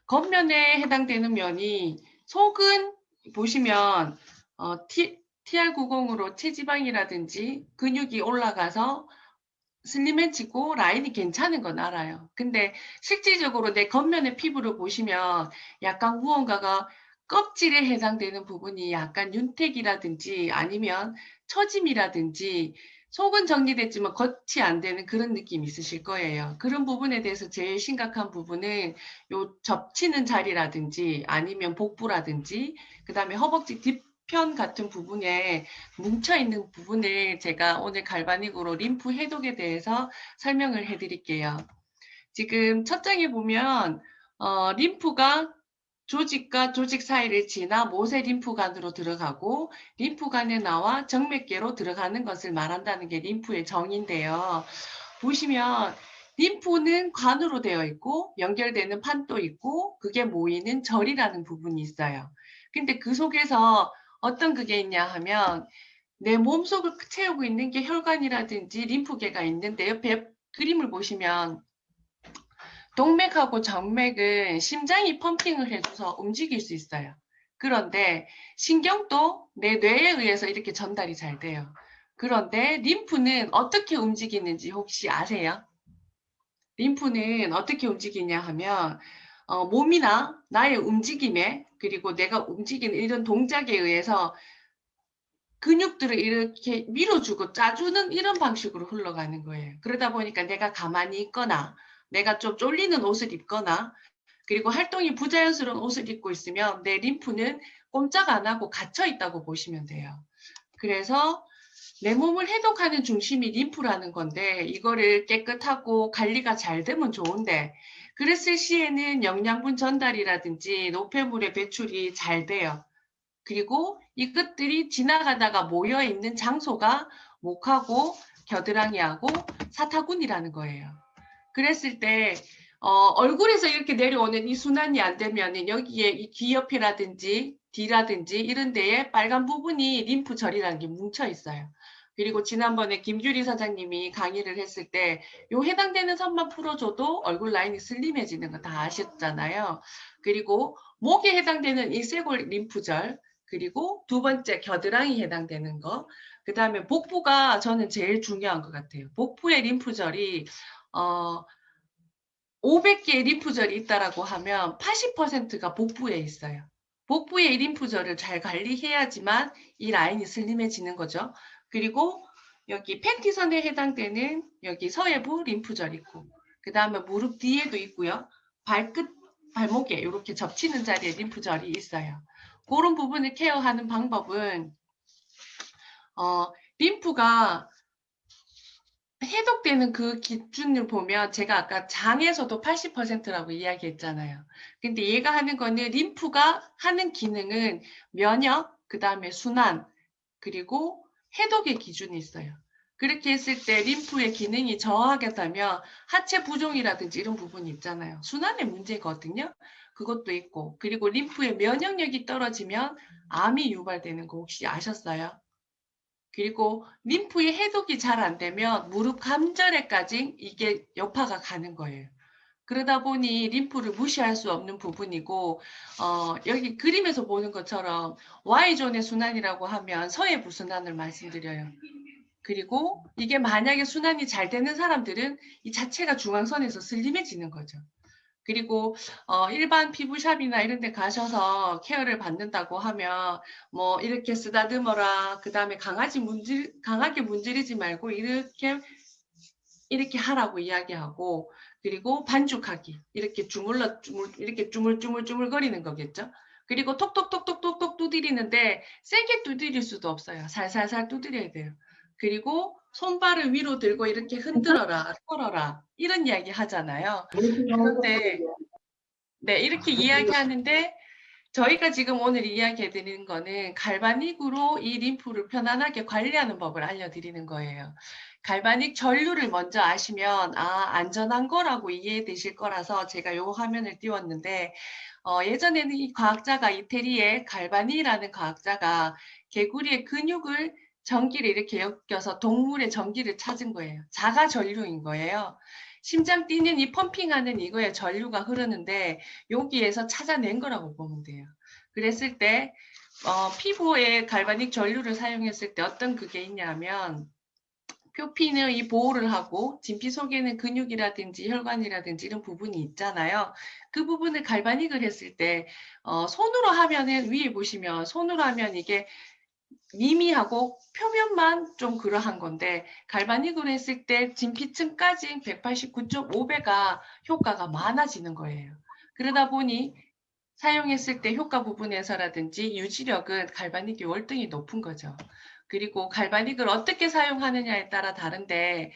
겉면에 해당되는 면이 속은 보시면 TR90으로 체지방이라든지 근육이 올라가서 슬림해지고 라인이 괜찮은 건 알아요. 근데 실질적으로 내 겉면의 피부를 보시면 약간 무언가가 껍질에 해당되는 부분이 약간 윤택이라든지 아니면 처짐이라든지 속은 정리됐지만 겉이 안 되는 그런 느낌이 있으실 거예요. 그런 부분에 대해서 제일 심각한 부분은 요 접치는 자리라든지 아니면 복부라든지 그다음에 허벅지 뒤편 같은 부분에 뭉쳐있는 부분을 제가 오늘 갈바닉으로 림프 해독에 대해서 설명을 해드릴게요. 지금 첫 장에 보면 림프가 조직과 조직 사이를 지나 모세 림프관으로 들어가고 림프관에 나와 정맥계로 들어가는 것을 말한다는 게 림프의 정의인데요. 보시면 림프는 관으로 되어 있고 연결되는 판도 있고 그게 모이는 절이라는 부분이 있어요. 근데 그 속에서 어떤 그게 있냐 하면 내 몸속을 채우고 있는 게 혈관이라든지 림프계가 있는데 옆에 그림을 보시면 동맥하고 정맥은 심장이 펌핑을 해줘서 움직일 수 있어요. 그런데 신경도 내 뇌에 의해서 이렇게 전달이 잘 돼요. 그런데 림프는 어떻게 움직이는지 혹시 아세요? 림프는 어떻게 움직이냐 하면 몸이나 나의 움직임에 그리고 내가 움직이는 이런 동작에 의해서 근육들을 이렇게 밀어주고 짜주는 이런 방식으로 흘러가는 거예요. 그러다 보니까 내가 가만히 있거나 내가 좀 쫄리는 옷을 입거나 그리고 활동이 부자연스러운 옷을 입고 있으면 내 림프는 꼼짝 안 하고 갇혀 있다고 보시면 돼요. 그래서 내 몸을 해독하는 중심이 림프라는 건데 이거를 깨끗하고 관리가 잘 되면 좋은데 그랬을 시에는 영양분 전달이라든지 노폐물의 배출이 잘 돼요. 그리고 이것들이 지나가다가 모여있는 장소가 목하고 겨드랑이하고 사타구니라는 거예요. 그랬을 때 얼굴에서 이렇게 내려오는 이 순환이 안 되면 여기에 이 귀 옆이라든지 뒤라든지 이런 데에 빨간 부분이 림프절이라는 게 뭉쳐 있어요. 그리고 지난번에 김규리 사장님이 강의를 했을 때 요 해당되는 선만 풀어줘도 얼굴 라인이 슬림해지는 거 다 아셨잖아요. 그리고 목에 해당되는 이 쇄골 림프절 그리고 두 번째 겨드랑이 해당되는 거 그 다음에 복부가 저는 제일 중요한 것 같아요. 복부의 림프절이 500개의 림프절이 있다라고 하면 80%가 복부에 있어요. 복부의 림프절을 잘 관리해야지만 이 라인이 슬림해지는 거죠. 그리고 여기 팬티선에 해당되는 여기 서해부 림프절 있고 그 다음에 무릎 뒤에도 있고요. 발목에 이렇게 접치는 자리에 림프절이 있어요. 그런 부분을 케어하는 방법은 림프가 해독되는 그 기준을 보면 제가 아까 장에서도 80%라고 이야기했잖아요. 근데 얘가 하는 거는 림프가 하는 기능은 면역, 그 다음에 순환, 그리고 해독의 기준이 있어요. 그렇게 했을 때 림프의 기능이 저하게 되면 하체 부종이라든지 이런 부분이 있잖아요. 순환의 문제거든요. 그것도 있고 그리고 림프의 면역력이 떨어지면 암이 유발되는 거 혹시 아셨어요? 그리고 림프의 해독이 잘 안 되면 무릎 관절에까지 이게 여파가 가는 거예요. 그러다 보니 림프를 무시할 수 없는 부분이고 여기 그림에서 보는 것처럼 Y존의 순환이라고 하면 서해부 순환을 말씀드려요. 그리고 이게 만약에 순환이 잘 되는 사람들은 이 자체가 중앙선에서 슬림해지는 거죠. 그리고 일반 피부샵이나 이런 데 가셔서 케어를 받는다고 하면 뭐 이렇게 쓰다듬어라. 그다음에 강하게 문지르지 말고 이렇게 하라고 이야기하고 그리고 반죽하기. 이렇게 이렇게 주물주물거리는 거겠죠. 그리고 톡톡톡톡톡톡 두드리는데 세게 두드릴 수도 없어요. 살살살 두드려야 돼요. 그리고 손발을 위로 들고 이렇게 흔들어라, 털어라 이런 이야기 하잖아요. 그런데 네, 이렇게 이야기하는데 저희가 지금 오늘 이야기해 드리는 거는 갈바닉으로 이 림프를 편안하게 관리하는 법을 알려드리는 거예요. 갈바닉 전류를 먼저 아시면 안전한 거라고 이해되실 거라서 제가 요 화면을 띄웠는데 예전에는 이 과학자가 이태리의 갈바니라는 과학자가 개구리의 근육을 전기를 이렇게 엮여서 동물의 전기를 찾은 거예요. 자가 전류인 거예요. 심장 뛰는 이 펌핑하는 이거에 전류가 흐르는데 여기에서 찾아낸 거라고 보면 돼요. 그랬을 때 피부에 갈바닉 전류를 사용했을 때 어떤 그게 있냐면 표피는 이 보호를 하고 진피 속에는 근육이라든지 혈관이라든지 이런 부분이 있잖아요. 그 부분을 갈바닉을 했을 때 손으로 하면은 위에 보시면 손으로 하면 이게 미미하고 표면만 좀 그러한 건데 갈바닉으로 했을 때 진피층까지 189.5배가 효과가 많아지는 거예요. 그러다 보니 사용했을 때 효과 부분에서라든지 유지력은 갈바닉이 월등히 높은 거죠. 그리고 갈바닉을 어떻게 사용하느냐에 따라 다른데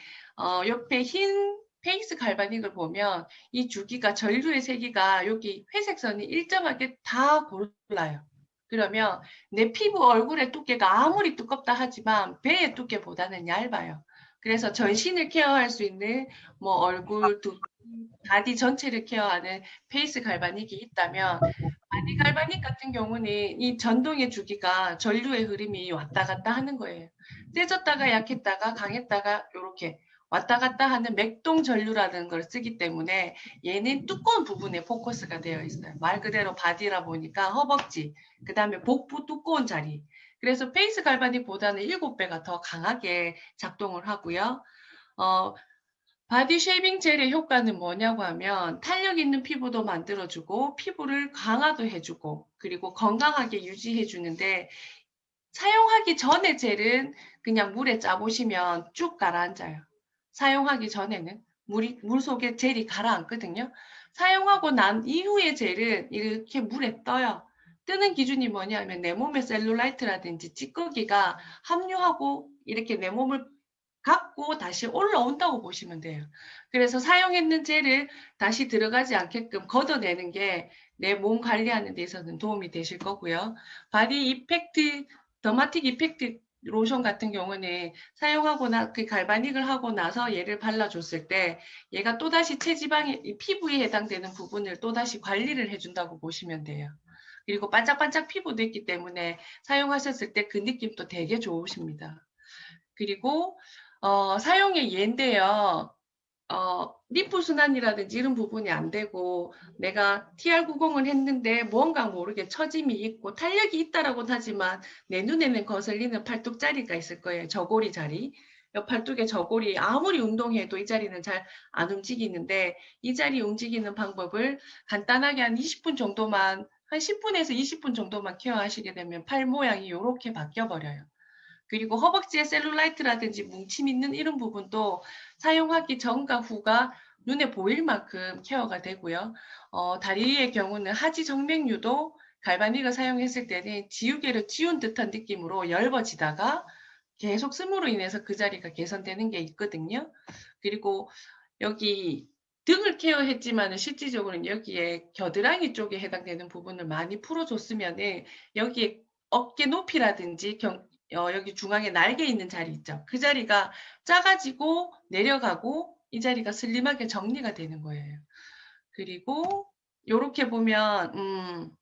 옆에 흰 페이스 갈바닉을 보면 이 주기가 전류의 세기가 여기 회색선이 일정하게 다 골라요. 그러면 내 피부 얼굴의 두께가 아무리 두껍다 하지만 배의 두께보다는 얇아요. 그래서 전신을 케어할 수 있는 뭐 얼굴, 바디 전체를 케어하는 페이스 갈바닉이 있다면 바디 갈바닉 같은 경우는 이 전동의 주기가 전류의 흐름이 왔다 갔다 하는 거예요. 세졌다가 약했다가 강했다가 이렇게 왔다 갔다 하는 맥동 전류라는 걸 쓰기 때문에 얘는 두꺼운 부분에 포커스가 되어 있어요. 말 그대로 바디라 보니까 허벅지, 그 다음에 복부 두꺼운 자리. 그래서 페이스 갈바닉보다는 7배가 더 강하게 작동을 하고요. 바디 쉐이빙 젤의 효과는 뭐냐고 하면 탄력 있는 피부도 만들어주고 피부를 강화도 해주고 그리고 건강하게 유지해주는데 사용하기 전에 젤은 그냥 물에 짜보시면 쭉 가라앉아요. 사용하기 전에는 물 속에 젤이 가라앉거든요. 사용하고 난 이후에 젤은 이렇게 물에 떠요. 뜨는 기준이 뭐냐면 내 몸의 셀룰라이트라든지 찌꺼기가 함유하고 이렇게 내 몸을 갖고 다시 올라온다고 보시면 돼요. 그래서 사용했는 젤을 다시 들어가지 않게끔 걷어내는 게 내 몸 관리하는 데 있어서는 도움이 되실 거고요. 바디 이펙트, 더마틱 이펙트 로션 같은 경우는 사용하거나 그 갈바닉을 하고 나서 얘를 발라줬을 때 얘가 또다시 체지방에 피부에 해당되는 부분을 또다시 관리를 해준다고 보시면 돼요. 그리고 반짝반짝 피부도 있기 때문에 사용하셨을 때 그 느낌도 되게 좋으십니다. 그리고 사용의 예인데요. 림프 순환이라든지 이런 부분이 안 되고 내가 TR90을 했는데 뭔가 모르게 처짐이 있고 탄력이 있다라고는 하지만 내 눈에는 거슬리는 팔뚝자리가 있을 거예요. 저고리 자리. 옆 팔뚝의 저고리 아무리 운동해도 이 자리는 잘 안 움직이는데 이 자리 움직이는 방법을 간단하게 한 20분 정도만 한 10분에서 20분 정도만 케어하시게 되면 팔 모양이 이렇게 바뀌어 버려요. 그리고 허벅지에 셀룰라이트라든지 뭉침 있는 이런 부분도 사용하기 전과 후가 눈에 보일 만큼 케어가 되고요. 다리의 경우는 하지 정맥류도 갈바닉을 사용했을 때는 지우개를 지운 듯한 느낌으로 엷어지다가 계속 씀으로 인해서 그 자리가 개선되는 게 있거든요. 그리고 여기 등을 케어했지만 실질적으로는 여기에 겨드랑이 쪽에 해당되는 부분을 많이 풀어줬으면 여기에 어깨 높이라든지 여기 중앙에 날개 있는 자리 있죠. 그 자리가 작아지고 내려가고 이 자리가 슬림하게 정리가 되는 거예요. 그리고 이렇게 보면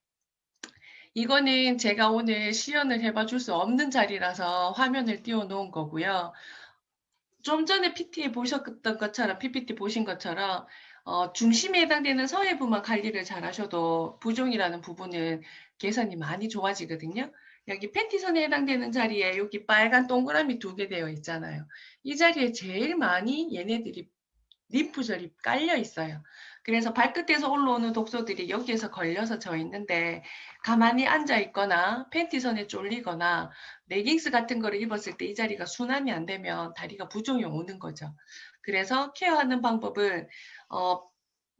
이거는 제가 오늘 시연을 해봐 줄 수 없는 자리라서 화면을 띄워 놓은 거고요. 좀 전에 PT 보셨던 것처럼 PPT 보신 것처럼 중심에 해당되는 서해부만 관리를 잘 하셔도 부종이라는 부분은 개선이 많이 좋아지거든요. 여기 팬티선에 해당되는 자리에 여기 빨간 동그라미 2개 되어 있잖아요. 이 자리에 제일 많이 얘네들이 림프절이 깔려 있어요. 그래서 발끝에서 올라오는 독소들이 여기에서 걸려서 져 있는데 가만히 앉아 있거나 팬티선에 쫄리거나 레깅스 같은 거를 입었을 때 이 자리가 순환이 안 되면 다리가 부종이 오는 거죠. 그래서 케어하는 방법은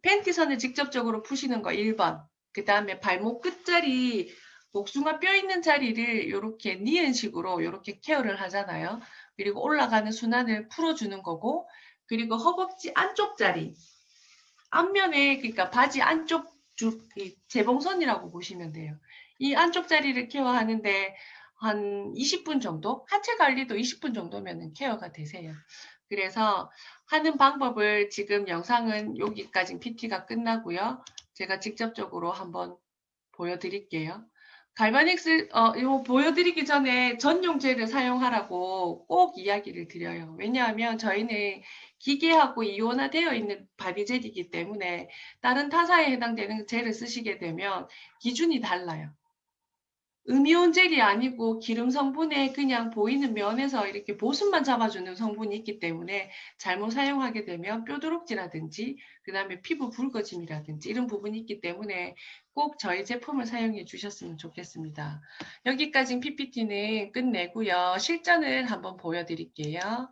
팬티선을 직접적으로 푸시는 거 1번. 그 다음에 발목 끝자리 복숭아 뼈 있는 자리를 이렇게 니은 식으로 이렇게 케어를 하잖아요. 그리고 올라가는 순환을 풀어주는 거고 그리고 허벅지 안쪽 자리, 앞면에 그러니까 바지 안쪽 재봉선이라고 보시면 돼요. 이 안쪽 자리를 케어하는데 한 20분 정도? 하체 관리도 20분 정도면 케어가 되세요. 그래서 하는 방법을 지금 영상은 여기까지 PT가 끝나고요. 제가 직접적으로 한번 보여드릴게요. 갈바닉스 이거 보여드리기 전에 전용젤을 사용하라고 꼭 이야기를 드려요. 왜냐하면 저희는 기계하고 이온화되어 있는 바디젤이기 때문에 다른 타사에 해당되는 젤을 쓰시게 되면 기준이 달라요. 음이온 젤이 아니고 기름 성분에 그냥 보이는 면에서 이렇게 보습만 잡아주는 성분이 있기 때문에 잘못 사용하게 되면 뾰루록지라든지 그다음에 피부 붉어짐이라든지 이런 부분이 있기 때문에 꼭 저희 제품을 사용해 주셨으면 좋겠습니다. 여기까지 PPT는 끝내고요. 실전을 한번 보여드릴게요.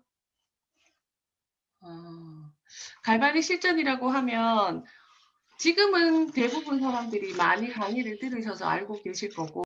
갈바닉 실전이라고 하면 지금은 대부분 사람들이 많이 강의를 들으셔서 알고 계실 거고